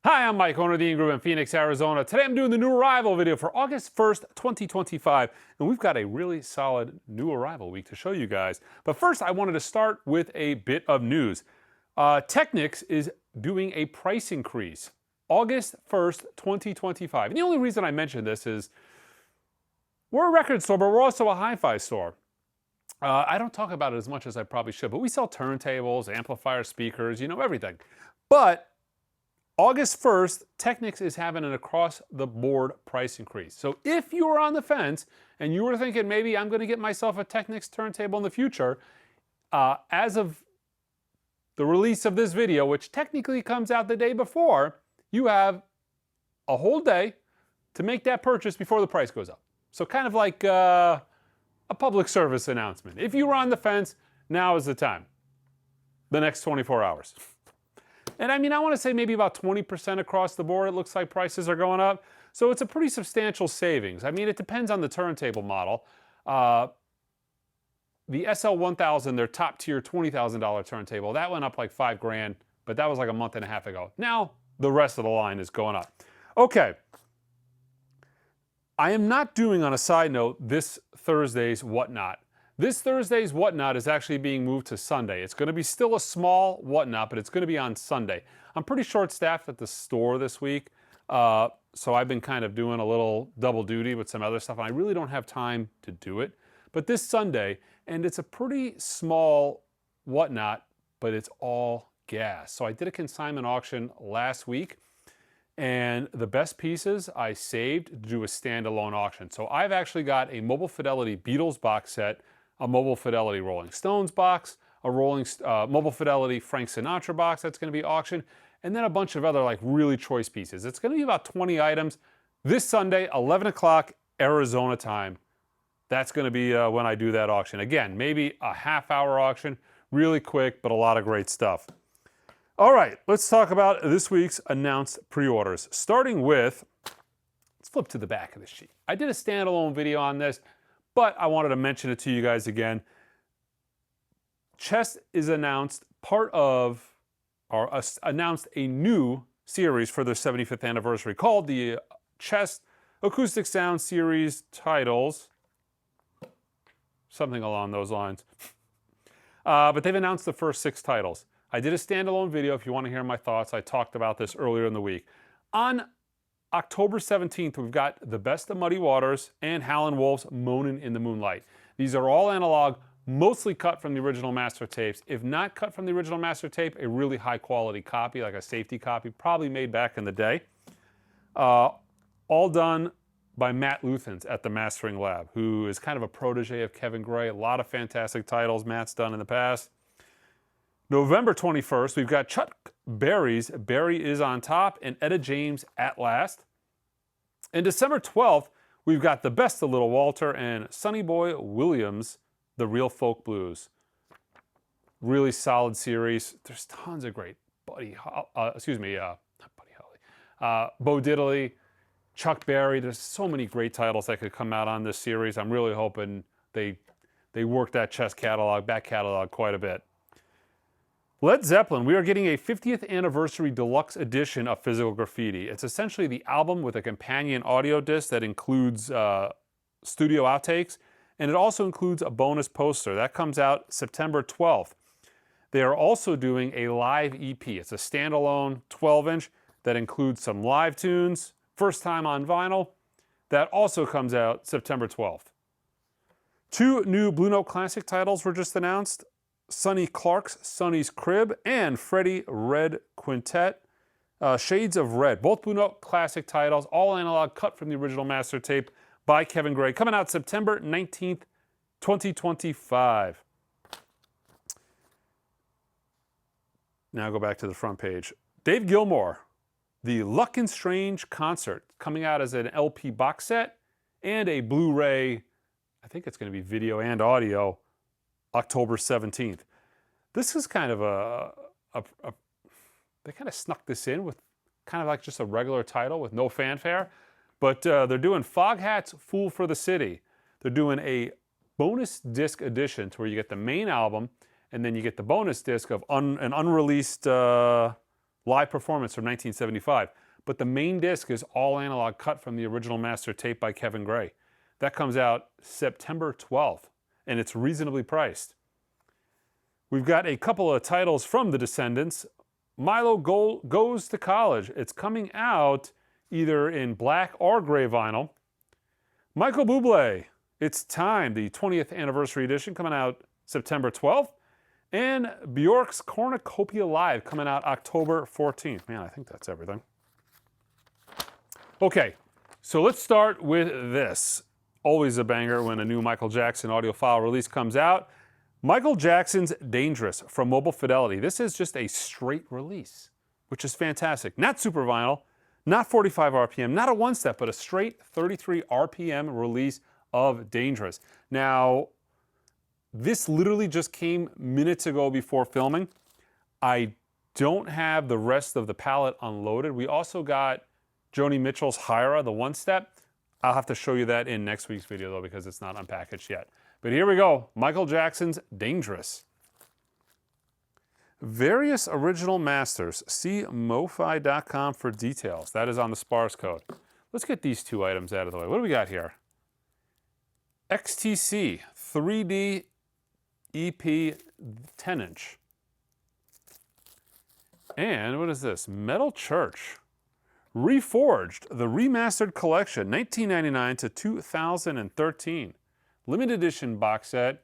Hi, I'm Mike, owner of the Group in Phoenix, Arizona. Today I'm doing the new arrival video for August 1st, 2025, and we've got a really solid new arrival week to show you guys. But first, I wanted to start with a bit of news. Technics is doing a price increase, August 1st, 2025. And the only reason I mention this is we're a record store, but we're also a hi-fi store. I don't talk about it as much as I probably should, but we sell turntables, amplifiers, speakers, everything. But August 1st, Technics is having an across-the-board price increase. So if you were on the fence and you were thinking maybe I'm going to get myself a Technics turntable in the future, as of the release of this video, which technically comes out the day before, you have a whole day to make that purchase before the price goes up. So kind of like a public service announcement. If you were on the fence, now is the time. The next 24 hours. And I want to say maybe about 20% across the board, it looks like prices are going up. So it's a pretty substantial savings. It depends on the turntable model. The SL1000, their top tier $20,000 turntable, that went up like $5,000, but that was like a month and a half ago. Now the rest of the line is going up. Okay. I am not doing, on a side note, this Thursday's Whatnot. This Thursday's Whatnot is actually being moved to Sunday. It's going to be still a small Whatnot, but it's going to be on Sunday. I'm pretty short-staffed at the store this week, so I've been kind of doing a little double duty with some other stuff, and I really don't have time to do it. But this Sunday, and it's a pretty small Whatnot, but it's all gas. So I did a consignment auction last week, and the best pieces I saved to do a standalone auction. So I've actually got a Mobile Fidelity Beatles box set, a Mobile Fidelity Rolling Stones box, a Mobile Fidelity Frank Sinatra box that's going to be auctioned, and then a bunch of other really choice pieces. It's going to be about 20 items. This Sunday, 11 o'clock Arizona time. That's going to be when I do that auction. Again, maybe a half-hour auction, really quick, but a lot of great stuff. All right, let's talk about this week's announced pre-orders. Starting with, let's flip to the back of the sheet. I did a standalone video on this, but I wanted to mention it to you guys again. Chess is announced announced a new series for their 75th anniversary called the Chess Acoustic Sound Series Titles. Something along those lines. But they've announced the first 6 titles. I did a standalone video if you want to hear my thoughts. I talked about this earlier in the week. On October 17th, we've got The Best of Muddy Waters and Howlin' Wolf's Moanin' in the Moonlight. These are all analog, mostly cut from the original master tapes. If not cut from the original master tape, a really high quality copy, like a safety copy, probably made back in the day. All done by Matt Luthans at the Mastering Lab, who is kind of a protege of Kevin Gray. A lot of fantastic titles Matt's done in the past. November 21st, we've got Chuck Berry's Barry is on Top and Etta James At Last. And December 12th, we've got The Best of Little Walter and Sonny Boy Williams, The Real Folk Blues. Really solid series. There's tons of great Bo Diddley, Chuck Berry. There's so many great titles that could come out on this series. I'm really hoping they work that Chess back catalog quite a bit. Led Zeppelin, we are getting a 50th anniversary deluxe edition of Physical Graffiti. It's essentially the album with a companion audio disc that includes studio outtakes, and it also includes a bonus poster. That comes out September 12th. They are also doing a live EP. It's a standalone 12-inch that includes some live tunes, first time on vinyl. That also comes out September 12th. 2 new Blue Note Classic titles were just announced. Sonny Clark's Sonny's Crib and Freddie Red Quintet, Shades of Red. Both Blue Note Classic titles, all analog, cut from the original master tape by Kevin Gray. Coming out September 19th, 2025. Now go back to the front page. Dave Gilmour, the Luck and Strange Concert, coming out as an LP box set and a Blu-ray, I think it's going to be video and audio, October 17th. This is kind of they kind of snuck this in with kind of like just a regular title with no fanfare, but they're doing Foghat's Fool for the City. They're doing a bonus disc edition to where you get the main album and then you get the bonus disc of an unreleased live performance from 1975. But the main disc is all analog, cut from the original master tape by Kevin Gray. That comes out September 12th, and it's reasonably priced. We've got a couple of titles from the Descendents. Milo Goes to College. It's coming out either in black or gray vinyl. Michael Bublé, It's Time, the 20th anniversary edition, coming out September 12th. And Bjork's Cornucopia Live, coming out October 14th. Man, I think that's everything. Okay, so let's start with this. Always a banger when a new Michael Jackson audiophile release comes out. Michael Jackson's Dangerous from Mobile Fidelity. This is just a straight release, which is fantastic. Not super vinyl, not 45 RPM, not a one-step, but a straight 33 RPM release of Dangerous. Now, this literally just came minutes ago before filming. I don't have the rest of the palette unloaded. We also got Joni Mitchell's Hyra, the one-step. I'll have to show you that in next week's video, though, because it's not unpackaged yet. But here we go, Michael Jackson's Dangerous. Various original masters. See mofi.com for details. That is on the sparse code. Let's get these two items out of the way. What do we got here? XTC 3D EP 10-inch. And what is this? Metal Church. Reforged, the Remastered Collection, 1999 to 2013. Limited edition box set,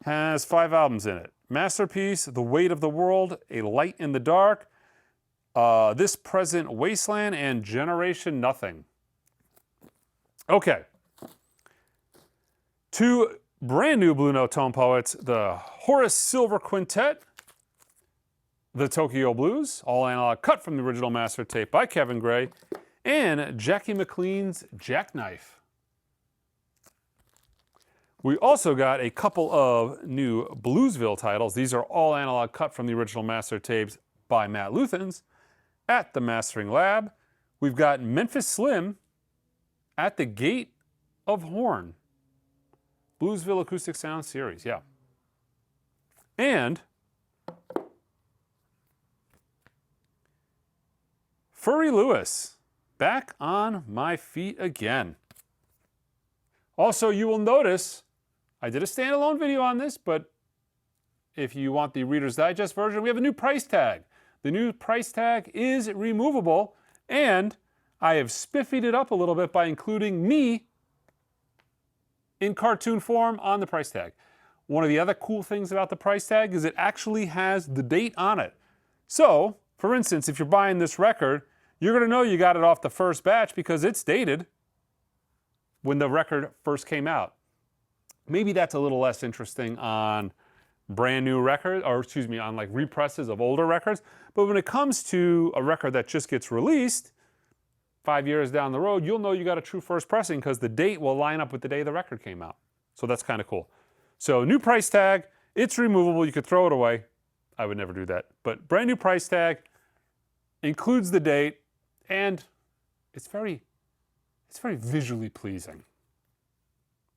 has 5 albums in it. Masterpiece, The Weight of the World, A Light in the Dark, This Present Wasteland, and Generation Nothing. Okay. 2 brand new Blue Note tone poets, the Horace Silver Quintet, the Tokyo Blues, all analog, cut from the original master tape by Kevin Gray, and Jackie McLean's Jackknife. We also got a couple of new Bluesville titles. These are all analog, cut from the original master tapes by Matt Luthans at the Mastering Lab. We've got Memphis Slim at the Gate of Horn. Bluesville Acoustic Sound Series, yeah. And Furry Lewis, Back on My Feet Again. Also, you will notice I did a standalone video on this, but if you want the Reader's Digest version, we have a new price tag. The new price tag is removable, and I have spiffied it up a little bit by including me in cartoon form on the price tag. One of the other cool things about the price tag is it actually has the date on it. So, for instance, if you're buying this record, you're going to know you got it off the first batch because it's dated when the record first came out. Maybe that's a little less interesting on brand new records, or excuse me, on like represses of older records. But when it comes to a record that just gets released 5 years down the road, you'll know you got a true first pressing because the date will line up with the day the record came out. So that's kind of cool. So new price tag, it's removable. You could throw it away. I would never do that. But brand new price tag includes the date, and it's very visually pleasing.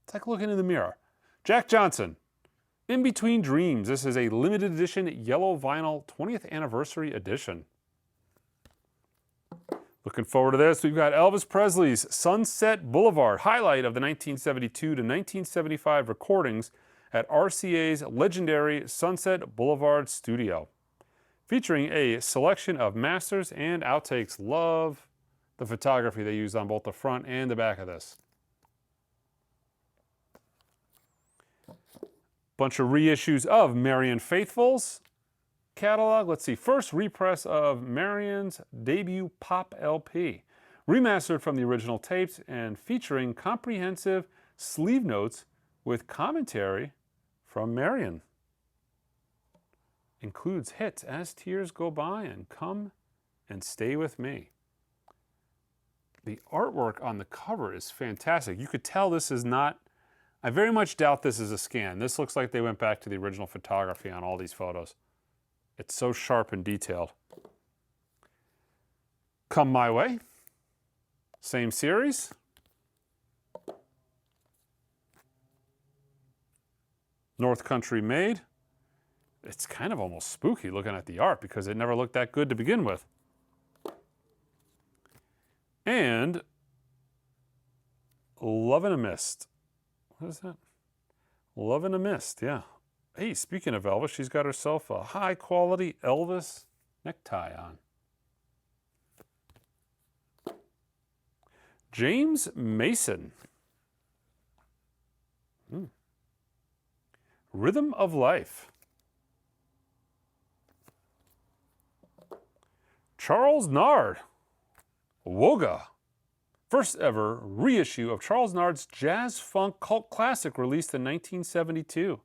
It's like looking in the mirror. Jack Johnson, In Between Dreams. This is a limited edition yellow vinyl 20th anniversary edition. Looking forward to this. We've got Elvis Presley's Sunset Boulevard, highlight of the 1972 to 1975 recordings at RCA's legendary Sunset Boulevard studio, featuring a selection of masters and outtakes. Love the photography they used on both the front and the back of this. Bunch of reissues of Marian Faithfull's catalog. Let's see, first repress of Marian's debut pop LP, remastered from the original tapes and featuring comprehensive sleeve notes with commentary from Marian. Includes hits As Tears Go By and Come and Stay With Me. The artwork on the cover is fantastic. You could tell this is not, I very much doubt this is a scan. This looks like they went back to the original photography on all these photos. It's so sharp and detailed. Come My Way, same series. North Country Made, it's kind of almost spooky looking at the art because it never looked that good to begin with. And Love in a Mist. What is that? Love in a Mist, yeah. Hey, speaking of Elvis, she's got herself a high-quality Elvis necktie on. James Mason. Rhythm of Life. Charles Nard. Woga. First ever reissue of Charles Nard's jazz funk cult classic released in 1972.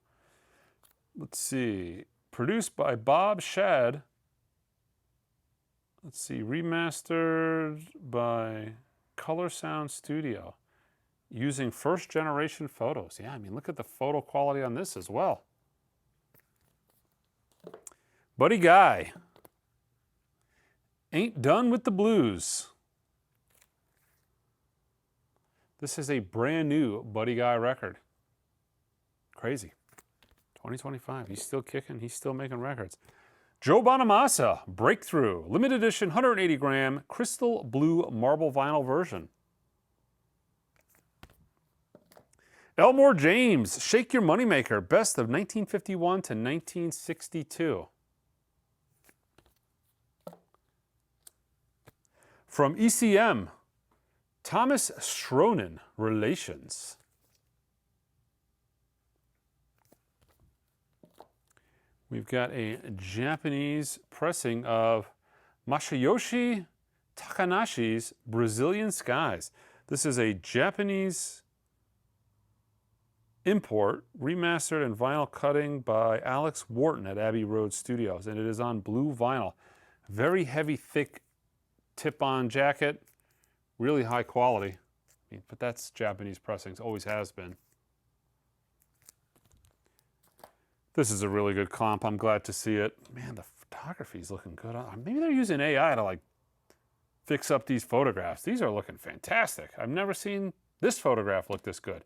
Let's see. Produced by Bob Shad. Let's see. Remastered by Color Sound Studio. Using first generation photos. Yeah, I mean, look at the photo quality on this as well. Buddy Guy. Ain't Done with the Blues. This is a brand new Buddy Guy record. Crazy. 2025. He's still kicking. He's still making records. Joe Bonamassa. Breakthrough. Limited edition 180 gram crystal blue marble vinyl version. Elmore James. Shake Your Moneymaker. Best of 1951 to 1962. From ECM. Thomas Schronen, Relations. We've got a Japanese pressing of Masayoshi Takanashi's Brazilian Skies. This is a Japanese import, remastered and vinyl cutting by Alex Wharton at Abbey Road Studios, and it is on blue vinyl. Very heavy, thick tip-on jacket. Really high quality, but that's Japanese pressings, always has been. This is a really good comp. I'm glad to see it. Man, the photography is looking good. Maybe they're using AI to like fix up these photographs. These are looking fantastic. I've never seen this photograph look this good.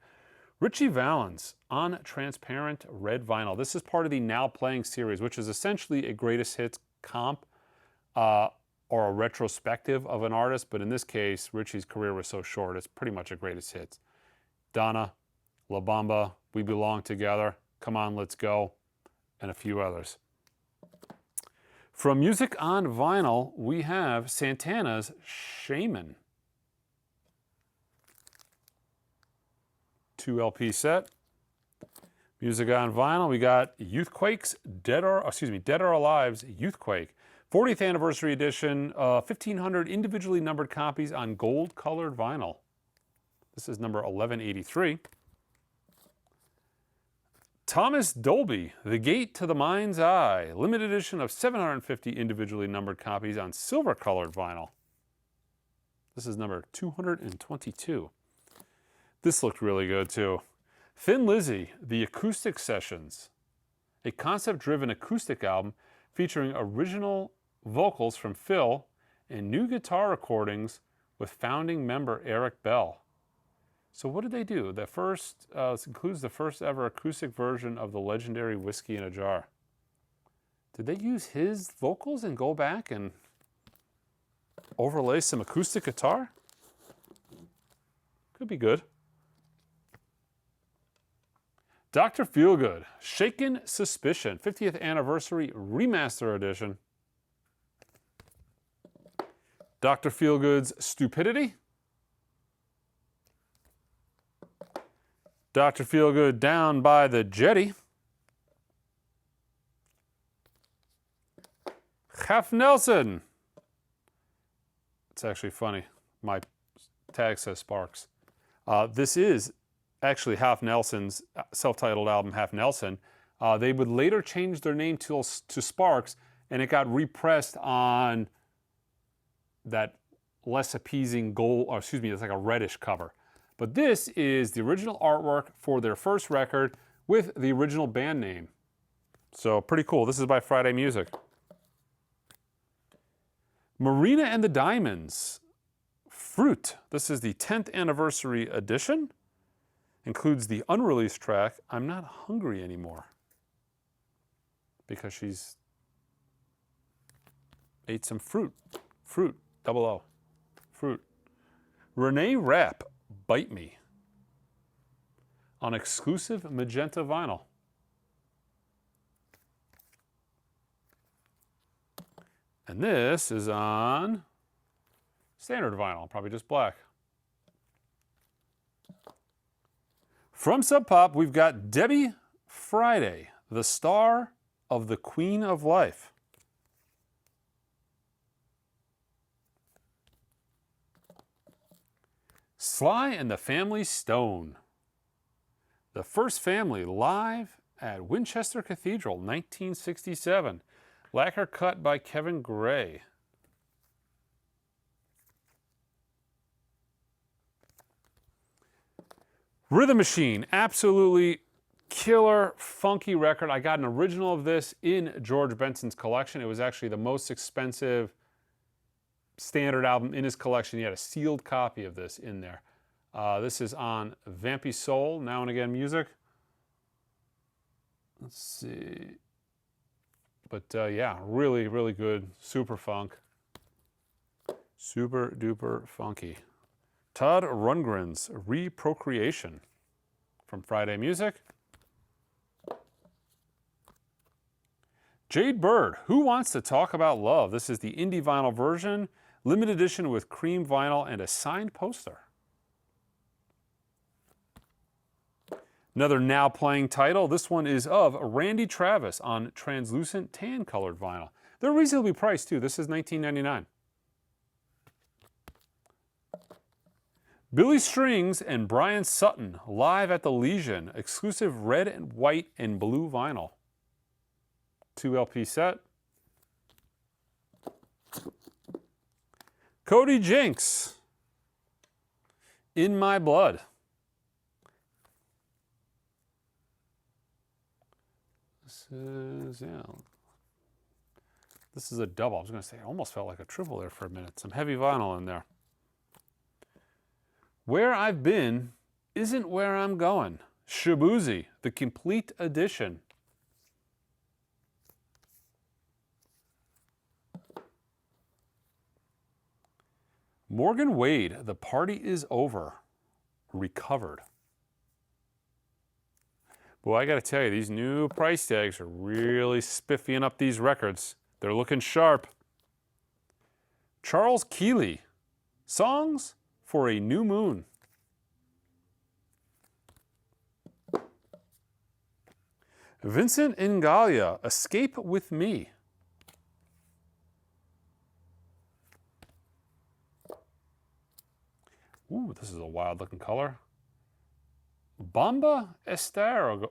Richie Valens on transparent red vinyl. This is part of the Now Playing series, which is essentially a greatest hits comp. Or a retrospective of an artist, but in this case, Richie's career was so short, it's pretty much a greatest hits. Donna, La Bamba, We Belong Together, Come On, Let's Go, and a few others. From Music on Vinyl, we have Santana's Shaman. 2 LP set. Music on Vinyl, we got Youthquake's Dead or Alive's Youthquake. 40th anniversary edition, 1,500 individually numbered copies on gold-colored vinyl. This is number 1183. Thomas Dolby, The Gate to the Mind's Eye. Limited edition of 750 individually numbered copies on silver-colored vinyl. This is number 222. This looked really good, too. Thin Lizzy, The Acoustic Sessions. A concept-driven acoustic album featuring original vocals from Phil and new guitar recordings with founding member Eric Bell. So what did they do? This includes the first ever acoustic version of the legendary Whiskey in a Jar. Did they use his vocals and go back and overlay some acoustic guitar? Could be good. Dr. Feelgood, Shaken Suspicion, 50th Anniversary Remaster Edition. Dr. Feelgood's Stupidity. Dr. Feelgood, Down by the Jetty. Half Nelson. It's actually funny. My tag says Sparks. This is actually Half Nelson's self-titled album, Half Nelson. They would later change their name to Sparks, and it got repressed on that less appeasing gold, or excuse me, it's like a reddish cover. But this is the original artwork for their first record with the original band name. So pretty cool. This is by Friday Music. Marina and the Diamonds. Fruit. This is the 10th anniversary edition. Includes the unreleased track, I'm Not Hungry Anymore. because she's ate some fruit. Fruit, double O. Fruit. Renee Rapp, Bite Me. On exclusive magenta vinyl. And this is on standard vinyl, probably just black. From Sub Pop, we've got Debbie Friday, the star of The Queen of Life. Sly and the Family Stone. The First Family live at Winchester Cathedral, 1967. Lacquer cut by Kevin Gray. Rhythm Machine, absolutely killer, funky record. I got an original of this in George Benson's collection. It was actually the most expensive standard album in his collection. He had a sealed copy of this in there. This is on Vampy Soul, Now and Again Music. Let's see. But yeah, really, really good. Super funk. Super duper funky. Todd Rundgren's Reprocreation from Friday Music. Jade Bird, Who Wants to Talk About Love? This is the indie vinyl version, limited edition with cream vinyl and a signed poster. Another now playing title. This one is of Randy Travis on translucent tan colored vinyl. They're reasonably priced too. This is $19.99. Billy Strings and Brian Sutton live at the Legion. Exclusive red and white and blue vinyl. 2 LP set. Cody Jinks, In My Blood. This is a double. I was going to say, it almost felt like a triple there for a minute. Some heavy vinyl in there. Where I've Been Isn't Where I'm Going. Shabuzi, the complete edition. Morgan Wade, The Party Is Over. Recovered. Boy, I got to tell you, these new price tags are really spiffying up these records. They're looking sharp. Charles Keeley, Songs for a New Moon. Vincent Ingalia, Escape with Me. Ooh, this is a wild looking color. Bomba Estero.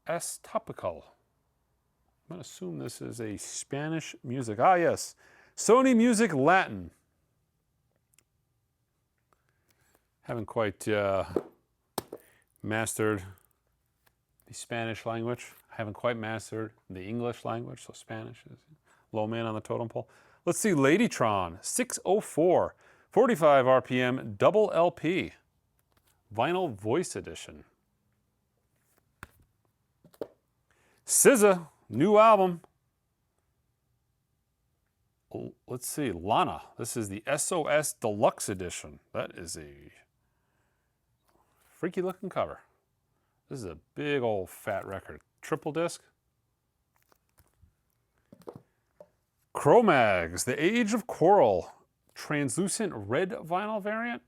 Estopical. I'm going to assume this is a Spanish music. Ah, yes. Sony Music Latin. Haven't quite mastered the Spanish language. Haven't quite mastered the English language, so Spanish is low man on the totem pole. Let's see, Ladytron, 604, 45 RPM, double LP, vinyl voice edition. SZA, new album. Let's see, Lana. This is the SOS Deluxe Edition. That is a freaky looking cover. This is a big old fat record. Triple disc. Cro-Mags, The Age of Coral, translucent red vinyl variant.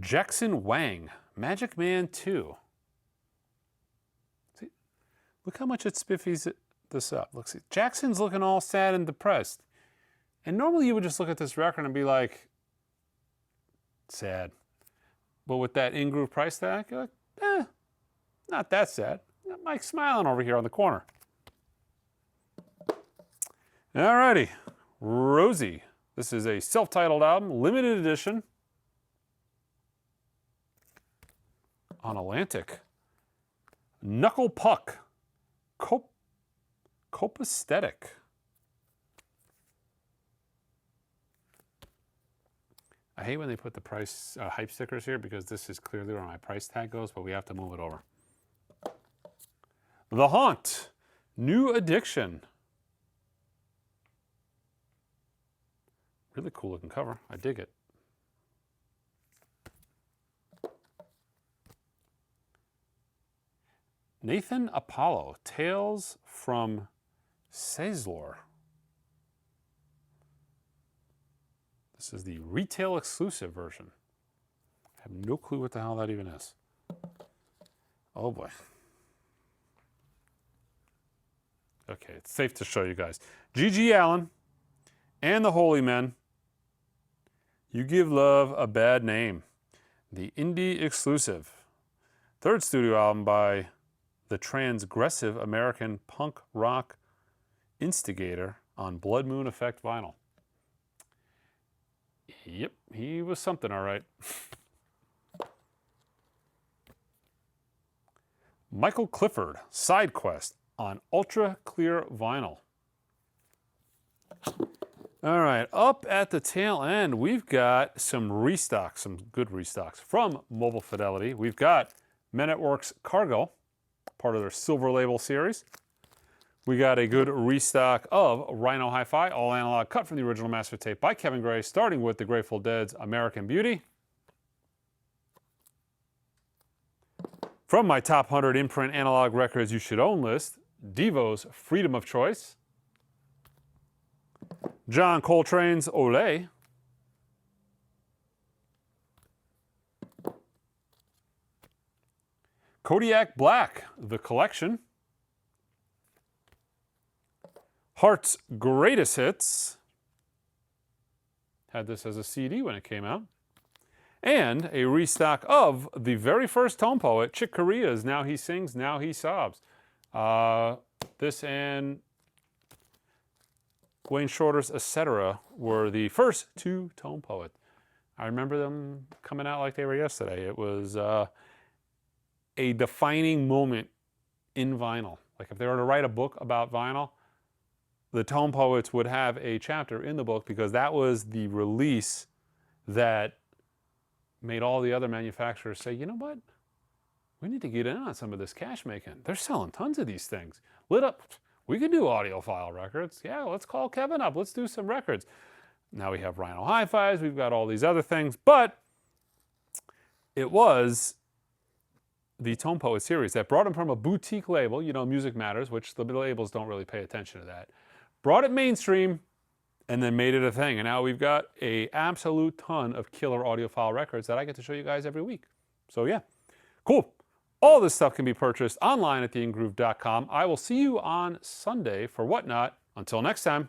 Jackson Wang, Magic Man 2. See, look how much it spiffies this up. Look, see, Jackson's looking all sad and depressed. And normally you would just look at this record and be like, sad. But with that in-groove price tag, you're like, not that sad. Got Mike smiling over here on the corner. Alrighty, Rosie. This is a self-titled album, limited edition. On Atlantic. Knuckle Puck. Copaesthetic. I hate when they put the price hype stickers here because this is clearly where my price tag goes, but we have to move it over. The Haunt, New Addiction. Really cool looking cover. I dig it. Nathan Apollo, Tales from Cézlor. This is the retail exclusive version. I have no clue what the hell that even is. Oh boy. Okay, it's safe to show you guys. G.G. Allen and the Holy Men. You Give Love a Bad Name. The indie exclusive. Third studio album by the transgressive American punk rock instigator on Blood Moon Effect vinyl. Yep, he was something, all right. Michael Clifford, Side Quest on Ultra Clear vinyl. All right, up at the tail end, we've got some restocks, some good restocks from Mobile Fidelity. We've got Men at Work's Cargo, part of their Silver Label series. We got a good restock of Rhino Hi-Fi, all analog, cut from the original master tape by Kevin Gray, starting with the Grateful Dead's American Beauty. From my top 100 imprint analog records you should own list, Devo's Freedom of Choice. John Coltrane's Olé. Kodiak Black, The Collection. Heart's Greatest Hits. Had this as a CD when it came out. And a restock of the very first Tone Poet, Chick Corea's Now He Sings, Now He Sobs. This and Wayne Shorter's Etc. were the first two Tone Poets. I remember them coming out like they were yesterday. It was a defining moment in vinyl. Like if they were to write a book about vinyl, the Tone Poets would have a chapter in the book because that was the release that made all the other manufacturers say, you know what? We need to get in on some of this cash making. They're selling tons of these things. Lit up. We could do audiophile records. Yeah, let's call Kevin up. Let's do some records. Now we have Rhino Hi-Fis. We've got all these other things. But it was the Tone Poet series that brought them from a boutique label, you know, Music Matters, which the labels don't really pay attention to that. Brought it mainstream and then made it a thing. And now we've got an absolute ton of killer audiophile records that I get to show you guys every week. So yeah, cool. All this stuff can be purchased online at theingroove.com. I will see you on Sunday for Whatnot. Until next time.